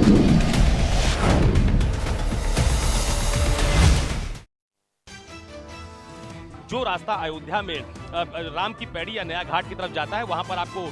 जो रास्ता अयोध्या में राम की पैड़ी या नया घाट की तरफ जाता है, वहां पर आपको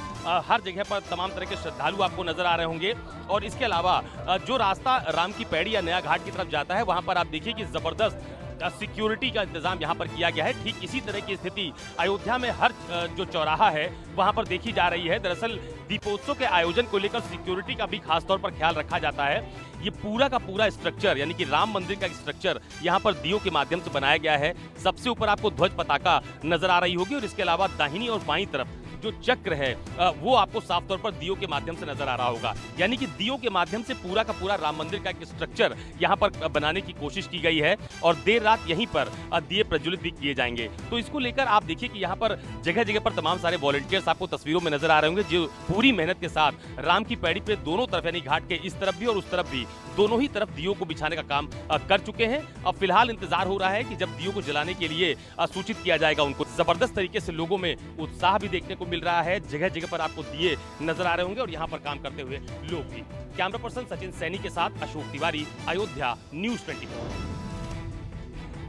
हर जगह पर तमाम तरह के श्रद्धालु आपको नजर आ रहे होंगे। और इसके अलावा जो रास्ता राम की पैड़ी या नया घाट की तरफ जाता है, वहां पर आप देखिए कि जबरदस्त सिक्योरिटी का इंतजाम यहां पर किया गया है। ठीक इसी तरह की स्थिति अयोध्या में हर जो चौराहा है वहां पर देखी जा रही है। दरअसल दीपोत्सव के आयोजन को लेकर सिक्योरिटी का भी खास तौर पर ख्याल रखा जाता है। ये पूरा का पूरा स्ट्रक्चर यानी कि राम मंदिर का स्ट्रक्चर यहां पर दियों के माध्यम से बनाया गया है। सबसे ऊपर आपको ध्वज पताका नजर आ रही होगी और इसके अलावा दाहिनी और बाईं तरफ जो चक्र है वो आपको साफ तौर पर दियों के माध्यम से नजर आ रहा होगा। यानी कि दियों के माध्यम से पूरा का पूरा राम मंदिर का एक स्ट्रक्चर यहां पर बनाने की कोशिश की गई है और देर रात यहीं पर दिए प्रज्वलित भी किए जाएंगे। तो इसको लेकर आप देखिए कि यहां पर जगह जगह पर तमाम सारे वॉलंटियर्स आपको तस्वीरों में नजर आ रहे होंगे, जो पूरी मेहनत के साथ राम की पैड़ी पे दोनों तरफ यानी घाट के इस तरफ भी और उस तरफ भी दोनों ही तरफ दियों को बिछाने का काम कर चुके हैं। अब फिलहाल इंतजार हो रहा है कि जब दियों को जलाने के लिए सूचित किया जाएगा उनको। जबरदस्त तरीके से लोगों में उत्साह भी देखने को मिल रहा है। जगह जगह पर आपको दिए नजर आ रहे होंगे और यहाँ पर काम करते हुए लोग भी। कैमरा पर्सन सचिन सैनी के साथ अशोक तिवारी, अयोध्या न्यूज़ 24।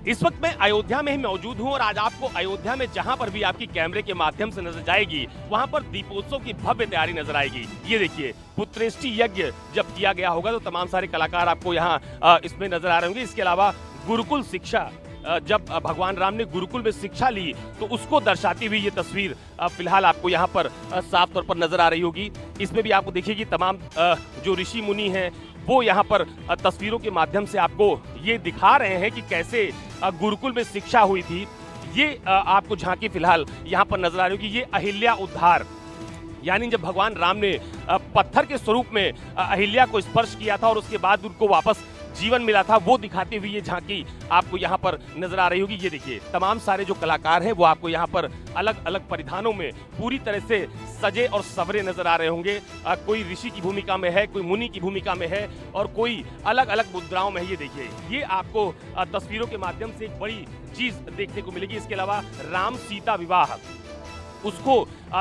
इस वक्त मैं अयोध्या में ही मौजूद हूं और आज आपको अयोध्या में जहां पर भी आपकी कैमरे के माध्यम से नजर जाएगी वहां पर दीपोत्सव की भव्य तैयारी नजर आएगी। ये देखिए, पुत्रेष्टि यज्ञ जब किया गया होगा तो तमाम सारे कलाकार आपको यहाँ इसमें नजर आ रहे होंगे। इसके अलावा गुरुकुल शिक्षा, जब भगवान राम ने गुरुकुल में शिक्षा ली तो उसको दर्शाती हुई ये तस्वीर फिलहाल आपको यहाँ पर साफ तौर पर नजर आ रही होगी। इसमें भी आपको देखिए कि तमाम जो ऋषि मुनि हैं वो यहाँ पर तस्वीरों के माध्यम से आपको ये दिखा रहे हैं कि कैसे गुरुकुल में शिक्षा हुई थी। ये आपको झांकी फिलहाल यहाँ पर नजर आ रही होगी। ये अहिल्या उद्धार, यानी जब भगवान राम ने पत्थर के स्वरूप में अहिल्या को स्पर्श किया था और उसके बाद उनको वापस जीवन मिला था, वो दिखाती हुई ये झांकी आपको यहाँ पर नजर आ रही होगी। ये देखिए, तमाम सारे जो कलाकार हैं वो आपको यहाँ पर अलग अलग परिधानों में पूरी तरह से सजे और सवरे नजर आ रहे होंगे। कोई ऋषि की भूमिका में है, कोई मुनि की भूमिका में है और कोई अलग अलग मुद्राओं में है। ये देखिए, ये आपको तस्वीरों के माध्यम से एक बड़ी चीज देखने को मिलेगी। इसके अलावा राम सीता विवाह उसको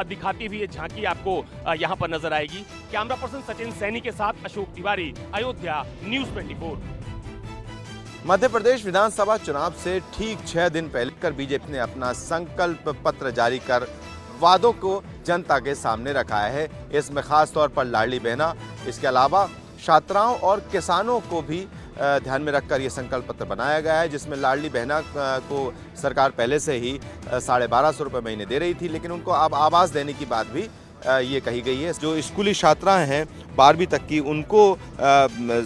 दिखाती हुई ये झांकी आपको यहाँ पर नजर आएगी। कैमरा पर्सन सचिन सैनी के साथ अशोक तिवारी, अयोध्या न्यूज़ 24। मध्य प्रदेश विधानसभा चुनाव से ठीक 6 दिन पहले बीजेपी ने अपना संकल्प पत्र जारी कर वादों को जनता के सामने रखा है। इसमें खास तौर पर लाडली बहना, इसके अलावा छात्राओं और किसानों को भी ध्यान में रखकर ये संकल्प पत्र बनाया गया है, जिसमें लाडली बहना को सरकार पहले से ही 1250 रुपये महीने दे रही थी, लेकिन उनको अब आवास देने की बात भी ये कही गई है। जो स्कूली छात्राएं हैं 12वीं तक की, उनको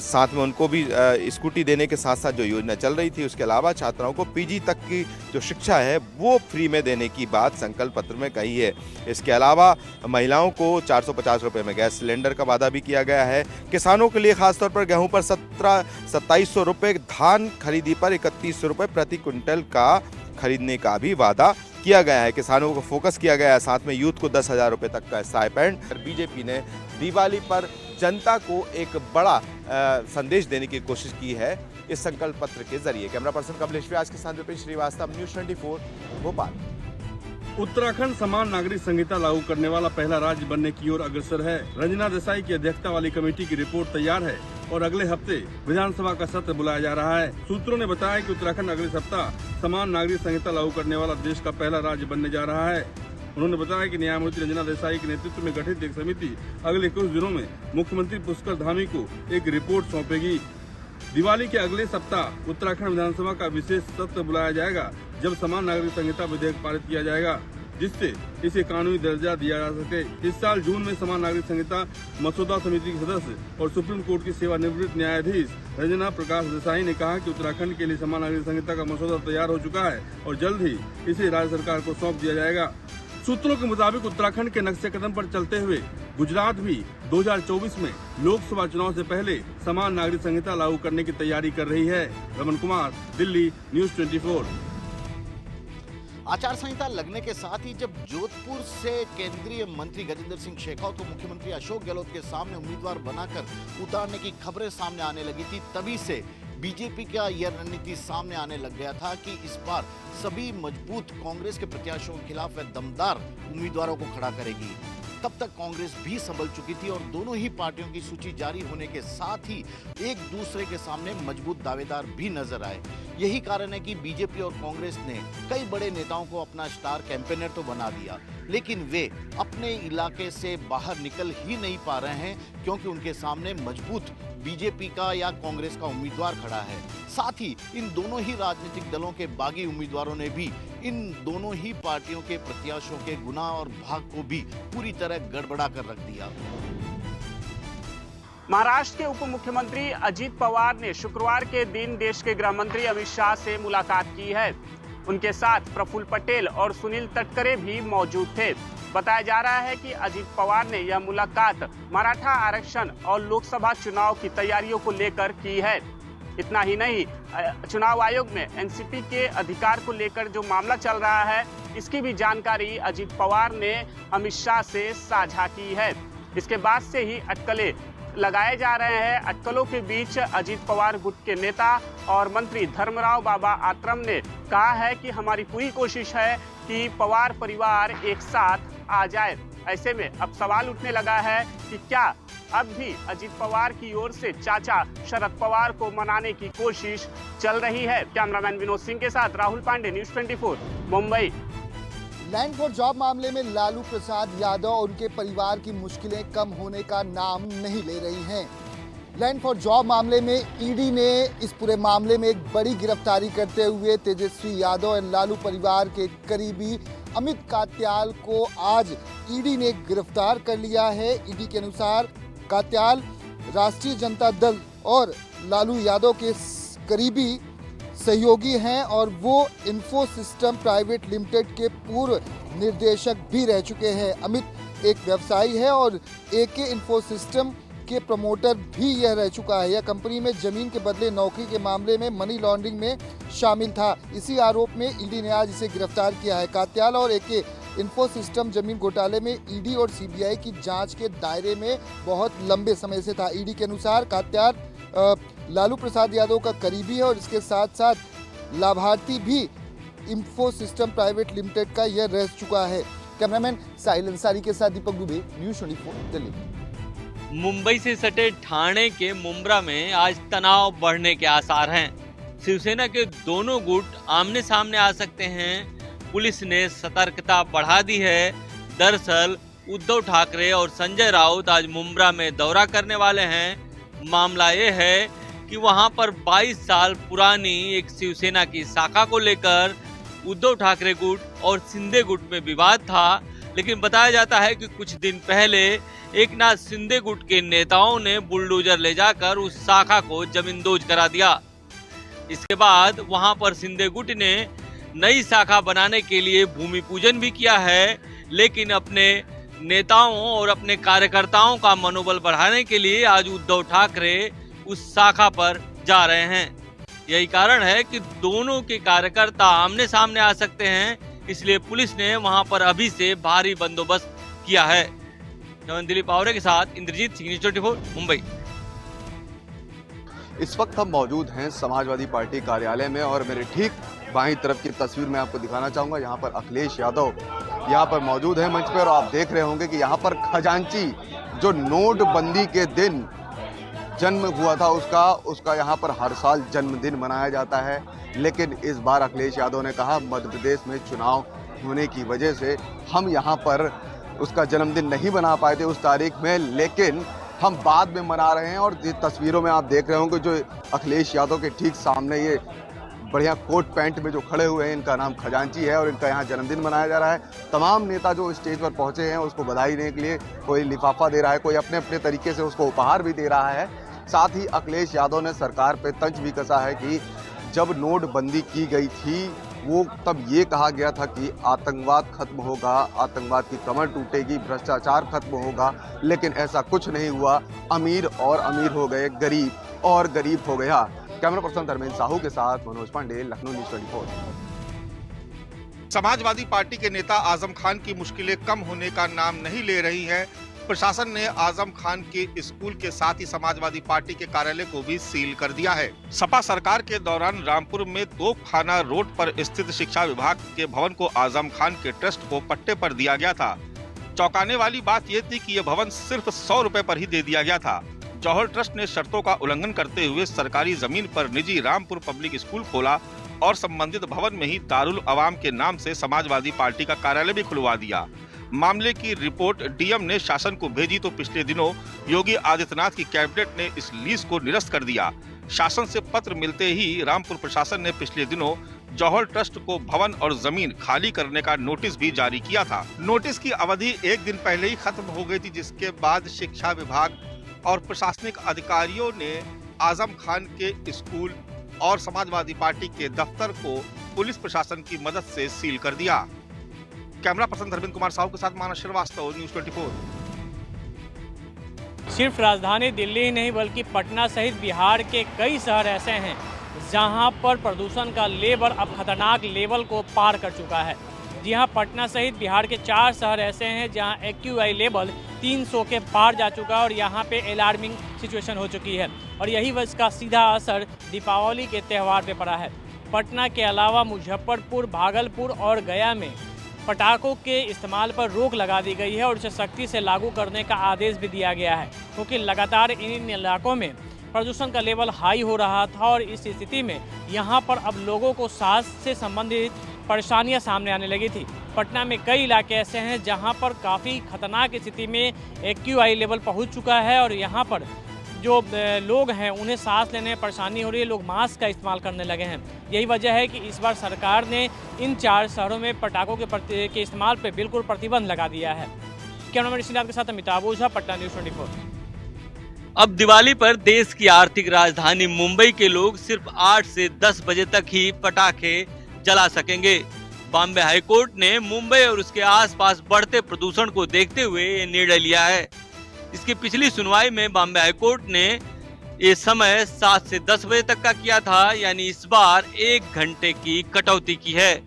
साथ में उनको भी स्कूटी देने के साथ साथ जो योजना चल रही थी, उसके अलावा छात्राओं को पीजी तक की जो शिक्षा है वो फ्री में देने की बात संकल्प पत्र में कही है। इसके अलावा महिलाओं को 450 रुपये में गैस सिलेंडर का वादा भी किया गया है। किसानों के लिए खासतौर पर गेहूं पर 2700 रुपये, धान खरीदी पर 3100 रुपये प्रति क्विंटल का खरीदने का भी वादा किया गया है। किसानों को फोकस किया गया है। साथ में यूथ को 10,000 रुपये तक का स्टाइपेंड। बीजेपी ने दिवाली पर जनता को एक बड़ा संदेश देने की कोशिश की है इस संकल्प पत्र के जरिए। कैमरा पर्सन कमलेश व्यास के साथ विपिन श्रीवास्तव, न्यूज़ 24 भोपाल। उत्तराखंड समान नागरिक संहिता लागू करने वाला पहला राज्य बनने की ओर अग्रसर है। रंजना देसाई की अध्यक्षता वाली कमेटी की रिपोर्ट तैयार है और अगले हफ्ते विधानसभा का सत्र बुलाया जा रहा है। सूत्रों ने बताया कि उत्तराखंड अगले सप्ताह समान नागरिक संहिता लागू करने वाला देश का पहला राज्य बनने जा रहा है। उन्होंने बताया कि न्यायमूर्ति रंजना देसाई के नेतृत्व में गठित एक समिति अगले कुछ दिनों में मुख्यमंत्री पुष्कर धामी को एक रिपोर्ट सौंपेगी। दिवाली के अगले सप्ताह उत्तराखंड विधानसभा का विशेष सत्र बुलाया जाएगा, जब समान नागरिक संहिता विधेयक पारित किया जाएगा, जिससे इसे कानूनी दर्जा दिया जा सके। इस साल जून में समान नागरिक संहिता मसौदा समिति के सदस्य और सुप्रीम कोर्ट की सेवानिवृत्त न्यायाधीश रंजना प्रकाश देसाई ने कहा कि उत्तराखंड के लिए समान नागरिक संहिता का मसौदा तैयार हो चुका है और जल्द ही इसे राज्य सरकार को सौंप दिया जाएगा। सूत्रों के मुताबिक उत्तराखंड के नक्शे कदम पर चलते हुए गुजरात भी 2024 में लोकसभा चुनाव से पहले समान नागरिक संहिता लागू करने की तैयारी कर रही है। रमन कुमार, दिल्ली, न्यूज़ 24। आचार संहिता लगने के साथ ही जब जोधपुर से केंद्रीय मंत्री गजेंद्र सिंह शेखावत को मुख्यमंत्री अशोक गहलोत के सामने उम्मीदवार बनाकर उतारने की खबरें सामने आने लगी थी, तभी से बीजेपी का यह रणनीति सामने आने लग गया था कि इस बार सभी मजबूत कांग्रेस के प्रत्याशियों के खिलाफ वह दमदार उम्मीदवारों को खड़ा करेगी। तब तक कांग्रेस भी संभल चुकी थी और दोनों ही पार्टियों की सूची जारी होने के साथ ही एक दूसरे के सामने मजबूत दावेदार भी नजर आए। यही कारण है कि बीजेपी और कांग्रेस ने कई बड़े नेताओं को अपना स्टार कैंपेनर तो बना दिया, लेकिन वे अपने इलाके से बाहर निकल ही नहीं पा रहे हैं क्योंकि उनके सामने मजबूत बीजेपी का या कांग्रेस का उम्मीदवार खड़ा है। साथ ही इन दोनों ही राजनीतिक दलों के बागी उम्मीदवारों ने भी इन दोनों ही पार्टियों के प्रत्याशियों के गुना और भाग को भी पूरी तरह गड़बड़ा कर रख दिया। महाराष्ट्र के उप मुख्यमंत्री अजित पवार ने शुक्रवार के दिन देश के गृह मंत्री अमित शाह से मुलाकात की है। उनके साथ प्रफुल्ल पटेल और सुनील तटकरे भी मौजूद थे। बताया जा रहा है कि अजित पवार ने यह मुलाकात मराठा आरक्षण और लोकसभा चुनाव की तैयारियों को लेकर की है। इतना ही नहीं, चुनाव आयोग में एनसीपी के अधिकार को लेकर जो मामला चल रहा है, इसकी भी जानकारी अजित पवार ने अमित शाह से साझा की है। इसके बाद से ही अटकलें लगाए जा रहे हैं। अटकलों के बीच अजित पवार गुट के नेता और मंत्री धर्मराव बाबा आत्रम ने कहा है कि हमारी पूरी कोशिश है कि पवार परिवार एक साथ आ जाए। ऐसे में अब सवाल उठने लगा है कि क्या अब भी अजित पवार की ओर से चाचा शरद पवार को मनाने की कोशिश चल रही है। कैमरामैन विनोद सिंह के साथ Rahul Pandey, news 24, Mumbai. Land for job मामले में लालू प्रसाद यादव और उनके परिवार की मुश्किलें कम होने का नाम नहीं ले रही हैं। लैंड फॉर जॉब मामले में ईडी ने इस पूरे मामले में एक बड़ी गिरफ्तारी करते हुए तेजस्वी यादव और लालू परिवार के करीबी अमित कात्याल को आज ईडी ने गिरफ्तार कर लिया है। ईडी के अनुसार कात्याल राष्ट्रीय जनता दल और लालू यादव के करीबी सहयोगी हैं और वो इन्फो सिस्टम प्राइवेट लिमिटेड के पूर्व निर्देशक भी रह चुके हैं। अमित एक व्यवसायी है और एके इन्फो सिस्टम के प्रमोटर भी यह रह चुका है। यह कंपनी में जमीन के बदले नौकरी के मामले में मनी लॉन्ड्रिंग में शामिल था। इसी आरोप में ईडी ने आज इसे गिरफ्तार किया है। कात्याल और एके इन्फो सिस्टम जमीन घोटाले में ईडी और सीबीआई की जांच के दायरे में बहुत लंबे समय से था। ईडी के अनुसार कात्याल लालू प्रसाद यादव का करीबी है और इसके साथ साथ लाभार्थी भी इन्फो सिस्टम प्राइवेट लिमिटेड का यह रह चुका है। कैमरामैन साहिल अंसारी के साथ दीपक दुबे, न्यूज़ 24, दिल्ली। मुंबई से सटे ठाणे के मुंब्रा में आज तनाव बढ़ने के आसार हैं। शिवसेना के दोनों गुट आमने सामने आ सकते हैं। पुलिस ने सतर्कता बढ़ा दी है। दरअसल उद्धव ठाकरे और संजय राउत आज मुंब्रा में दौरा करने वाले हैं। मामला ये है कि वहां पर 22 साल पुरानी एक शिवसेना की शाखा को लेकर उद्धव ठाकरे गुट और शिंदे गुट में विवाद था। लेकिन बताया जाता है कि कुछ दिन पहले एकनाथ शिंदे गुट के नेताओं ने बुलडोजर ले जाकर उस शाखा को जमींदोज करा दिया। इसके बाद वहां पर शिंदे गुट ने नई शाखा बनाने के लिए भूमि पूजन भी किया है, लेकिन अपने नेताओं और अपने कार्यकर्ताओं का मनोबल बढ़ाने के लिए आज उद्धव ठाकरे उस शाखा पर जा रहे हैं। यही कारण है कि दोनों के कार्यकर्ता आमने सामने आ सकते हैं, इसलिए पुलिस ने वहां पर अभी से भारी बंदोबस्त किया है। दिलीप आवरे के साथ इंद्रजीत सिंह, न्यूज़ 24, मुंबई। इस वक्त हम मौजूद हैं समाजवादी पार्टी कार्यालय में और मेरे ठीक बाईं तरफ की तस्वीर मैं आपको दिखाना चाहूँगा। यहाँ पर अखिलेश यादव यहाँ पर मौजूद है मंच पर और आप देख रहे होंगे कि यहाँ पर खजांची जो नोटबंदी के दिन जन्म हुआ था उसका यहाँ पर हर साल जन्मदिन मनाया जाता है। लेकिन इस बार अखिलेश यादव ने कहा मध्य प्रदेश में चुनाव होने की वजह से हम यहाँ पर उसका जन्मदिन नहीं मना पाए थे उस तारीख में, लेकिन हम बाद में मना रहे हैं। और ये तस्वीरों में आप देख रहे होंगे जो अखिलेश यादव के ठीक सामने ये बढ़िया कोट पैंट में जो खड़े हुए हैं, इनका नाम खजांची है और इनका यहाँ जन्मदिन मनाया जा रहा है। तमाम नेता जो स्टेज पर पहुंचे हैं उसको बधाई देने के लिए कोई लिफाफा दे रहा है, कोई अपने अपने तरीके से उसको उपहार भी दे रहा है। साथ ही अखिलेश यादव ने सरकार पे तंज भी कसा है कि जब नोटबंदी की गई थी वो तब ये कहा गया था कि आतंकवाद खत्म होगा, आतंकवाद की कमर टूटेगी, भ्रष्टाचार खत्म होगा, लेकिन ऐसा कुछ नहीं हुआ। अमीर और अमीर हो गए, गरीब और गरीब हो गया। कैमरा पर्सन धर्मेंद्र साहू के साथ मनोज पांडे, लखनऊ, न्यूज़ 24। समाजवादी पार्टी के नेता आजम खान की मुश्किलें कम होने का नाम नहीं ले रही हैं। प्रशासन ने आजम खान के स्कूल के साथ ही समाजवादी पार्टी के कार्यालय को भी सील कर दिया है। सपा सरकार के दौरान रामपुर में तोपखाना रोड पर स्थित शिक्षा विभाग के भवन को आजम खान के ट्रस्ट को पट्टे पर दिया गया था। चौंकाने वाली बात यह थी कि यह भवन सिर्फ 100 रुपए पर ही दे दिया गया था। जौहर ट्रस्ट ने शर्तों का उल्लंघन करते हुए सरकारी जमीन पर निजी रामपुर पब्लिक स्कूल खोला और संबंधित भवन में ही दारुल अवाम के नाम से समाजवादी पार्टी का कार्यालय भी खुलवा दिया। मामले की रिपोर्ट डीएम ने शासन को भेजी तो पिछले दिनों योगी आदित्यनाथ की कैबिनेट ने इस लीज को निरस्त कर दिया। शासन से पत्र मिलते ही रामपुर प्रशासन ने पिछले दिनों जौहर ट्रस्ट को भवन और जमीन खाली करने का नोटिस भी जारी किया था। नोटिस की अवधि एक दिन पहले ही खत्म हो गई थी, जिसके बाद शिक्षा विभाग और प्रशासनिक अधिकारियों ने आजम खान के स्कूल और समाजवादी पार्टी के दफ्तर को पुलिस प्रशासन की मदद से सील कर दिया। कैमरा पर्सन धर्मेंद्र कुमार साहू के साथ मानस श्रीवास्तव, न्यूज़ 24। सिर्फ राजधानी दिल्ली ही नहीं बल्कि पटना सहित बिहार के कई शहर ऐसे हैं जहां पर प्रदूषण का लेवल अब खतरनाक लेवल को पार कर चुका है। जी हाँ, पटना सहित बिहार के 4 शहर ऐसे हैं जहां एक्यूआई लेवल 300 के पार जा चुका है और यहां पे अलार्मिंग सिचुएशन हो चुकी है और यही वजह का सीधा असर दीपावली के त्यौहार पे पड़ा है। पटना के अलावा मुजफ्फरपुर, भागलपुर और गया में पटाखों के इस्तेमाल पर रोक लगा दी गई है और इसे सख्ती से लागू करने का आदेश भी दिया गया है, क्योंकि लगातार इन इलाकों में प्रदूषण का लेवल हाई हो रहा था और इस स्थिति में यहाँ पर अब लोगों को सांस से संबंधित परेशानियाँ सामने आने लगी थी। पटना में कई इलाके ऐसे हैं जहाँ पर काफ़ी खतरनाक स्थिति में एक्यूआई लेवल पहुँच चुका है और यहाँ पर जो लोग हैं उन्हें सांस लेने में परेशानी हो रही है, लोग मास्क का इस्तेमाल करने लगे हैं। यही वजह है कि इस बार सरकार ने इन 4 शहरों में पटाखों के इस्तेमाल पर बिल्कुल प्रतिबंध लगा दिया है। कैमरामैन श्रीनाथ के साथ अमिताभ ओझा, पटना न्यूज़ 24। अब दिवाली पर देश की आर्थिक राजधानी मुंबई के लोग सिर्फ 8 से 10 बजे तक ही पटाखे जला सकेंगे। बॉम्बे हाईकोर्ट ने मुंबई और उसके आसपास बढ़ते प्रदूषण को देखते हुए ये निर्णय लिया है। इसकी पिछली सुनवाई में बॉम्बे हाईकोर्ट ने ये समय 7 से 10 बजे तक का किया था, यानी इस बार 1 घंटे की कटौती की है।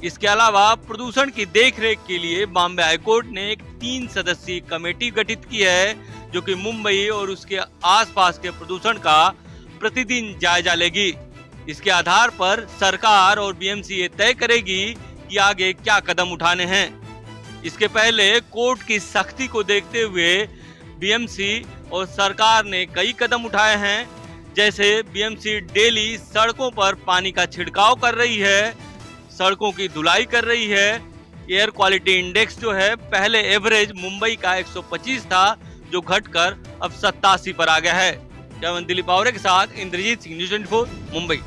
इसके अलावा प्रदूषण की देखरेख के लिए बॉम्बे हाईकोर्ट ने एक 3 सदस्यीय कमेटी गठित की है, जो कि मुंबई और उसके आसपास के प्रदूषण का प्रतिदिन जायजा लेगी। इसके आधार पर सरकार और बीएमसी ये तय करेगी कि आगे क्या कदम उठाने हैं। इसके पहले कोर्ट की सख्ती को देखते हुए बीएमसी और सरकार ने कई कदम उठाए हैं, जैसे बीएमसी डेली सड़कों पर पानी का छिड़काव कर रही है, सड़कों की धुलाई कर रही है। एयर क्वालिटी इंडेक्स जो है पहले एवरेज मुंबई का 125 था, जो घटकर अब 87 पर आ गया है। कैमरामैन दिलीप आवरे के साथ इंद्रजीत सिंह, न्यूज़ 24 मुंबई।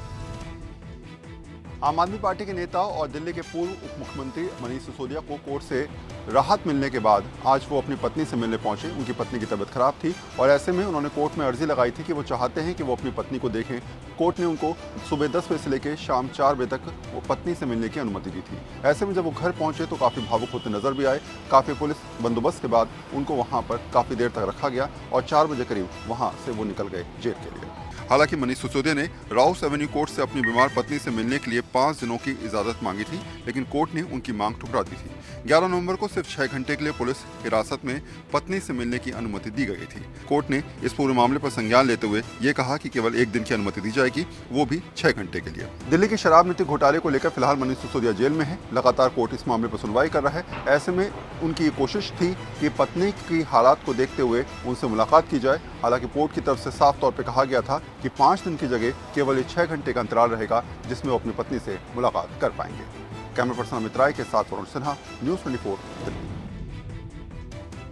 आम आदमी पार्टी के नेता और दिल्ली के पूर्व उप मुख्यमंत्री मनीष सिसोदिया को कोर्ट से राहत मिलने के बाद आज वो अपनी पत्नी से मिलने पहुंचे। उनकी पत्नी की तबीयत खराब थी और ऐसे में उन्होंने कोर्ट में अर्जी लगाई थी कि वो चाहते हैं कि वो अपनी पत्नी को देखें। कोर्ट ने उनको सुबह 10 बजे से लेकर शाम 4 बजे तक वो पत्नी से मिलने की अनुमति दी थी। ऐसे में जब वो घर पहुंचे तो काफ़ी भावुक होते नजर भी आए। काफ़ी पुलिस बंदोबस्त के बाद उनको वहाँ पर काफ़ी देर तक रखा गया और 4 बजे करीब वहाँ से वो निकल गए जेल के लिए। हालांकि मनीष सिसोदिया ने राउस एवेन्यू कोर्ट से अपनी बीमार पत्नी से मिलने के लिए 5 दिनों की इजाजत मांगी थी, लेकिन कोर्ट ने उनकी मांग ठुकरा दी थी। 11 नवंबर को सिर्फ 6 घंटे के लिए पुलिस हिरासत में पत्नी से मिलने की अनुमति दी गई थी। कोर्ट ने इस पूरे मामले पर संज्ञान लेते हुए ये कहा कि केवल 1 दिन की अनुमति दी जाएगी, वो भी 6 घंटे के लिए। दिल्ली के शराब नीति घोटाले को लेकर फिलहाल मनीष सिसोदिया जेल में है। लगातार कोर्ट इस मामले पर सुनवाई कर रहा है। ऐसे में उनकी कोशिश थी कि पत्नी की हालात को देखते हुए उनसे मुलाकात की जाए। हालांकि कोर्ट की तरफ से साफ तौर पर कहा गया था कि 5 दिन की जगह केवल 6 घंटे का अंतराल रहेगा, जिसमें वो अपनी पत्नी से मुलाकात कर पाएंगे। कैमरा पर्सन अमित राय के साथ वरुण सिन्हा, न्यूज़ 24 दिल्ली।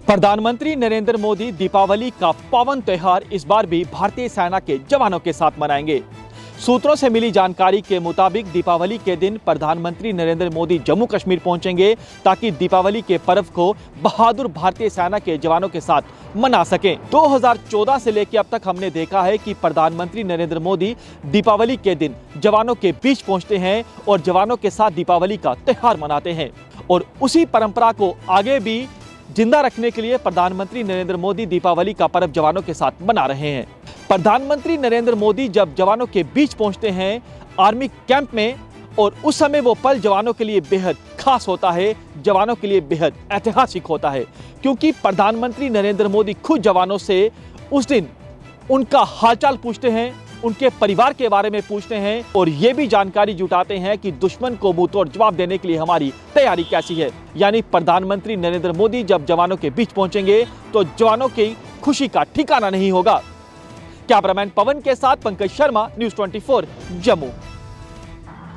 प्रधानमंत्री नरेंद्र मोदी दीपावली का पावन त्योहार इस बार भी भारतीय सेना के जवानों के साथ मनाएंगे। सूत्रों से मिली जानकारी के मुताबिक दीपावली के दिन प्रधानमंत्री नरेंद्र मोदी जम्मू कश्मीर पहुंचेंगे, ताकि दीपावली के पर्व को बहादुर भारतीय सेना के जवानों के साथ मना सकें। 2014 से लेकर अब तक हमने देखा है कि प्रधानमंत्री नरेंद्र मोदी दीपावली के दिन जवानों के बीच पहुंचते हैं और जवानों के साथ दीपावली का त्योहार मनाते हैं, और उसी परंपरा को आगे भी जिंदा रखने के लिए प्रधानमंत्री नरेंद्र मोदी दीपावली का पर्व जवानों के साथ मना रहे हैं। प्रधानमंत्री नरेंद्र मोदी जब जवानों के बीच पहुंचते हैं आर्मी कैंप में, और उस समय वो पल जवानों के लिए बेहद खास होता है, जवानों के लिए बेहद ऐतिहासिक होता है, क्योंकि प्रधानमंत्री नरेंद्र मोदी खुद जवानों से उस दिन उनका हालचाल पूछते हैं, उनके परिवार के बारे में पूछते हैं और ये भी जानकारी जुटाते हैं कि दुश्मन को मुंहतोड़ जवाब देने के लिए हमारी तैयारी कैसी है। यानी प्रधानमंत्री नरेंद्र मोदी जब जवानों के बीच पहुंचेंगे तो जवानों की खुशी का ठिकाना नहीं होगा। कैमरामैन पवन के साथ पंकज शर्मा, न्यूज़ 24 जम्मू।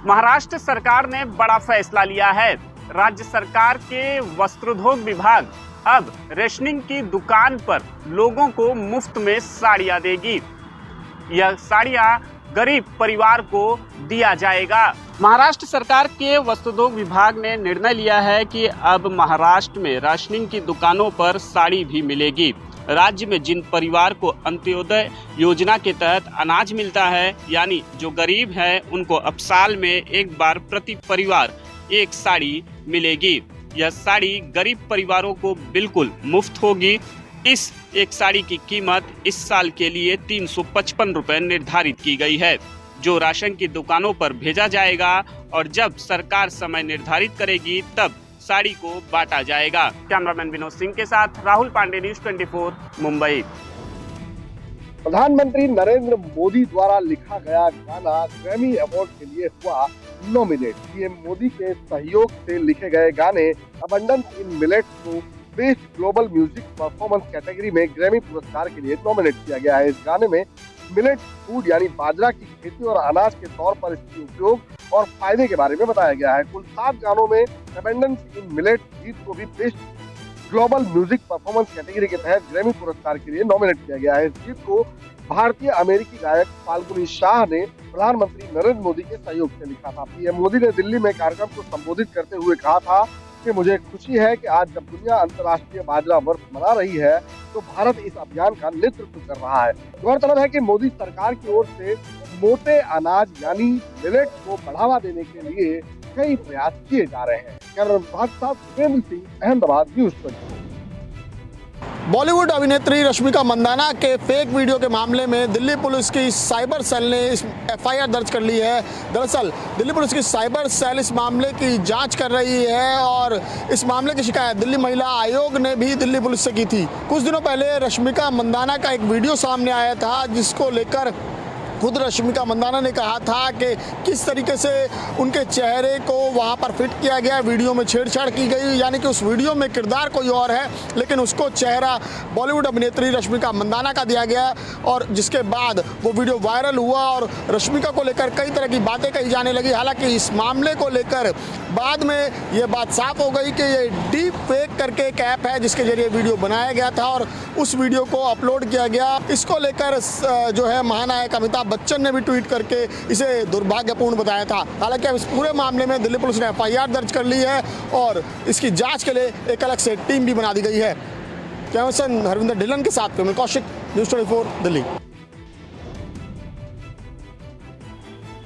महाराष्ट्र सरकार ने बड़ा फैसला लिया है। राज्य सरकार के वस्त्रोद्योग विभाग अब रेशनिंग की दुकान पर लोगों को मुफ्त में साड़ियां देगी। यह साड़ियां गरीब परिवार को दिया जाएगा। महाराष्ट्र सरकार के वस्त्रोद्योग विभाग ने निर्णय लिया है कि अब महाराष्ट्र में राशनिंग की दुकानों पर साड़ी भी मिलेगी। राज्य में जिन परिवार को अंत्योदय योजना के तहत अनाज मिलता है, यानी जो गरीब है, उनको अब साल में एक बार प्रति परिवार एक साड़ी मिलेगी। यह साड़ी गरीब परिवारों को बिल्कुल मुफ्त होगी। इस एक साड़ी की कीमत इस साल के लिए 355 रुपए निर्धारित की गई है, जो राशन की दुकानों पर भेजा जाएगा और जब सरकार समय निर्धारित करेगी तब साड़ी को बांटा जाएगा। कैमरामैन विनोद सिंह के साथ राहुल पांडे, न्यूज़ 24 मुंबई। प्रधानमंत्री नरेंद्र मोदी द्वारा लिखा गया गाना ग्रैमी अवार्ड के लिए हुआ नॉमिनेट। पीएम मोदी के सहयोग से लिखे गए गाने अबंडेंस इन मिलेट को best global music performance category में ग्रैमी पुरस्कार के लिए नॉमिनेट किया गया है। इस गाने में मिलेट फूड यानी बाजरा की खेती और अनाज के तौर पर इसके उपयोग और फायदे के बारे में बताया गया है। कुल 7 गानों में अबंडेंस इन मिलेट गीत को भी best global music performance category के तहत ग्रैमी पुरस्कार के लिए नॉमिनेट किया गया है। इस गीत को भारतीय अमेरिकी गायक फाल्गुनी शाह ने प्रधानमंत्री नरेंद्र मोदी के सहयोग से लिखा था। पीएम मोदी ने दिल्ली में कार्यक्रम को संबोधित करते हुए कहा था कि मुझे खुशी है कि आज जब दुनिया अंतर्राष्ट्रीय बाजरा वर्ष मना रही है तो भारत इस अभियान का नेतृत्व कर रहा है। गौरतलब है कि मोदी सरकार की ओर से मोटे अनाज यानी मिलेट को बढ़ावा देने के लिए कई प्रयास किए जा रहे हैं। Cameraman Surendra Singh, Ahmedabad, news 24। बॉलीवुड अभिनेत्री रश्मिका मंदाना के फेक वीडियो के मामले में दिल्ली पुलिस की साइबर सेल ने एफआईआर दर्ज कर ली है। दरअसल दिल्ली पुलिस की साइबर सेल इस मामले की जांच कर रही है और इस मामले की शिकायत दिल्ली महिला आयोग ने भी दिल्ली पुलिस से की थी। कुछ दिनों पहले रश्मिका मंदाना का एक वीडियो सामने आया था जिसको लेकर खुद रश्मिका मंदाना ने कहा था कि किस तरीके से उनके चेहरे को वहां पर फिट किया गया, वीडियो में छेड़छाड़ की गई, यानी कि उस वीडियो में किरदार कोई और है लेकिन उसको चेहरा बॉलीवुड अभिनेत्री रश्मिका मंदाना का दिया गया और जिसके बाद वो वीडियो वायरल हुआ और रश्मिका को लेकर कई तरह की बातें कही जाने लगी। हालांकि इस मामले को लेकर बाद में ये बात साफ हो गई कि ये डीप फेक करके एक ऐप है जिसके जरिए वीडियो बनाया गया था और उस वीडियो को अपलोड किया गया। इसको लेकर जो है महानायक अमिताभ बच्चन ने भी ट्वीट करके इसे दुर्भाग्यपूर्ण बताया था। हालांकि अब इस पूरे मामले में दिल्ली पुलिस ने एफआईआर दर्ज कर ली है और इसकी जांच के लिए एक अलग से टीम भी बना दी गई है। कैमरामैन हरविंदर ढिल्लन के साथ मैं कौशिक, न्यूज़ 24 दिल्ली।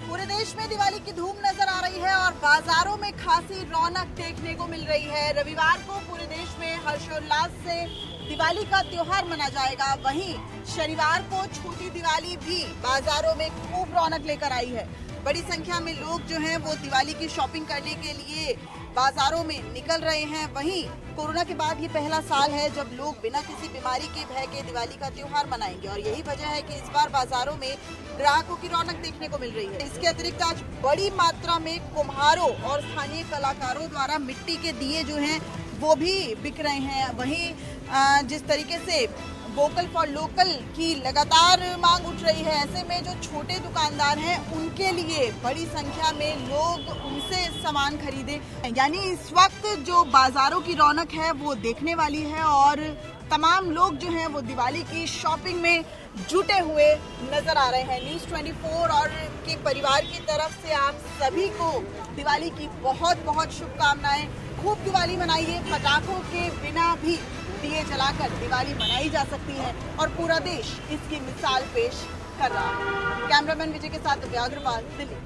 पूरे देश में दिवाली की धूम नजर आ रही है और बाजारों में खासी रौनक देखने को मिल रही है। रविवार को पूरे देश में हर्षोल्लास से दिवाली का त्योहार मना जाएगा। वहीं शनिवार को छोटी दिवाली भी बाजारों में खूब रौनक लेकर आई है। बड़ी संख्या में लोग जो हैं वो दिवाली की शॉपिंग करने के लिए बाजारों में निकल रहे हैं। वहीं कोरोना के बाद ये पहला साल है जब लोग बिना किसी बीमारी के भय के दिवाली का त्योहार मनाएंगे और यही वजह है कि इस बार बाजारों में ग्राहकों की रौनक देखने को मिल रही है। इसके अतिरिक्त आज बड़ी मात्रा में कुम्हारों और स्थानीय कलाकारों द्वारा मिट्टी के दिए जो हैं वो भी बिक रहे हैं। वहीं जिस तरीके से वोकल फॉर लोकल की लगातार मांग उठ रही है, ऐसे में जो छोटे दुकानदार हैं उनके लिए बड़ी संख्या में लोग उनसे सामान खरीदे। यानी इस वक्त जो बाजारों की रौनक है वो देखने वाली है और तमाम लोग जो हैं वो दिवाली की शॉपिंग में जुटे हुए नजर आ रहे हैं। न्यूज़ 24 और के परिवार की तरफ से आप सभी को दिवाली की बहुत बहुत शुभकामनाएं। खूब दिवाली मनाइए, पटाखों के बिना भी दिए जलाकर दिवाली मनाई जा सकती है और पूरा देश इसकी मिसाल पेश कर रहा है। कैमरामैन विजय के साथ व्याग्रपाल, दिल्ली।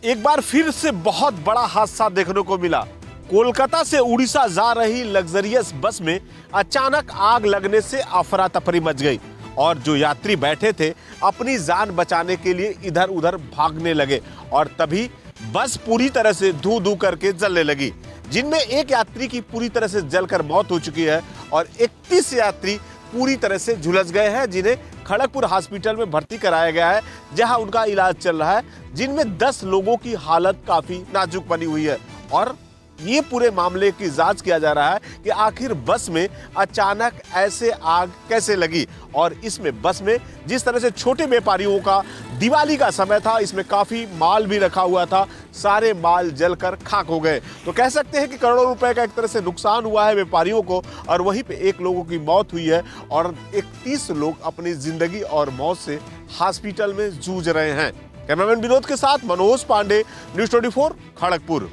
एक बार फिर से बहुत बड़ा हादसा देखने को मिला। कोलकाता से उड़ीसा जा रही लग्जरियस बस में अचानक आग लगने से अफरा तफरी मच गई और जो यात्री बैठे थे अपनी जान बचाने के लिए इधर उधर भागने लगे और तभी बस पूरी तरह से धू धू करके जलने लगी, जिनमें एक यात्री की पूरी तरह से जलकर मौत हो चुकी है और 31 यात्री पूरी तरह से झुलस गए हैं, जिन्हें खड़गपुर हॉस्पिटल में भर्ती कराया गया है, जहां उनका इलाज चल रहा है, जिनमें 10 लोगों की हालत काफी नाजुक बनी हुई है। और ये पूरे मामले की जांच किया जा रहा है कि आखिर बस में अचानक ऐसे आग कैसे लगी, और इसमें बस में जिस तरह से छोटे व्यापारियों का दिवाली का समय था, इसमें काफी माल भी रखा हुआ था, सारे माल जलकर खाक हो गए। तो कह सकते हैं कि करोड़ों रुपए का एक तरह से नुकसान हुआ है व्यापारियों को, और वहीं पे 1 लोगों की मौत हुई है और 31 लोग अपनी जिंदगी और मौत से हॉस्पिटल में जूझ रहे हैं। कैमरामैन विनोद के साथ मनोज पांडे, न्यूज़ 24 खड़गपुर।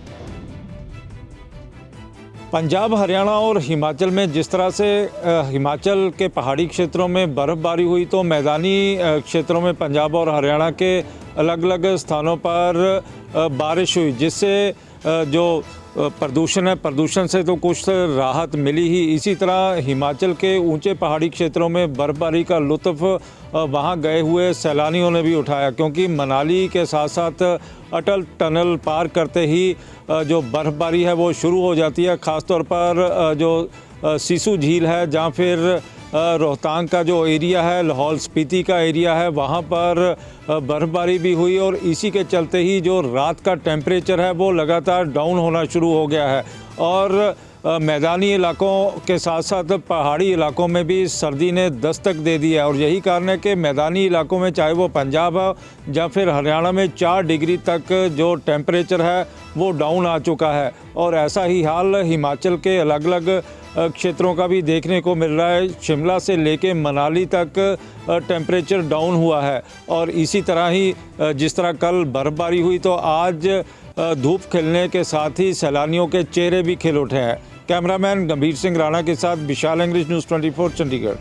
पंजाब, हरियाणा और हिमाचल में जिस तरह से हिमाचल के पहाड़ी क्षेत्रों में बर्फ़बारी हुई, तो मैदानी क्षेत्रों में पंजाब और हरियाणा के अलग अलग स्थानों पर बारिश हुई, जिससे जो प्रदूषण है, प्रदूषण से तो कुछ राहत मिली ही। इसी तरह हिमाचल के ऊंचे पहाड़ी क्षेत्रों में बर्फ़बारी का लुत्फ़ वहां गए हुए सैलानियों ने भी उठाया, क्योंकि मनाली के साथ साथ अटल टनल पार करते ही जो बर्फ़बारी है वो शुरू हो जाती है। ख़ासतौर पर जो सिसु झील है, जहाँ फिर रोहतांग का जो एरिया है, लाहौल स्पीति का एरिया है, वहाँ पर बर्फ़बारी भी हुई, और इसी के चलते ही जो रात का टेम्परेचर है वो लगातार डाउन होना शुरू हो गया है। और मैदानी इलाकों के साथ साथ पहाड़ी इलाकों में भी सर्दी ने दस्तक दे दी है, और यही कारण है कि मैदानी इलाकों में, चाहे वो पंजाब हो या फिर हरियाणा में, 4 डिग्री तक जो टेम्परेचर है वो डाउन आ चुका है। और ऐसा ही हाल हिमाचल के अलग अलग क्षेत्रों का भी देखने को मिल रहा है। शिमला से लेके मनाली तक टेम्परेचर डाउन हुआ है, और इसी तरह ही जिस तरह कल बर्फ़बारी हुई, तो आज धूप खिलने के साथ ही सैलानियों के चेहरे भी खिल उठे हैं। कैमरामैन गंभीर सिंह राणा के साथ विशाल इंग्लिश, न्यूज़ 24 चंडीगढ़।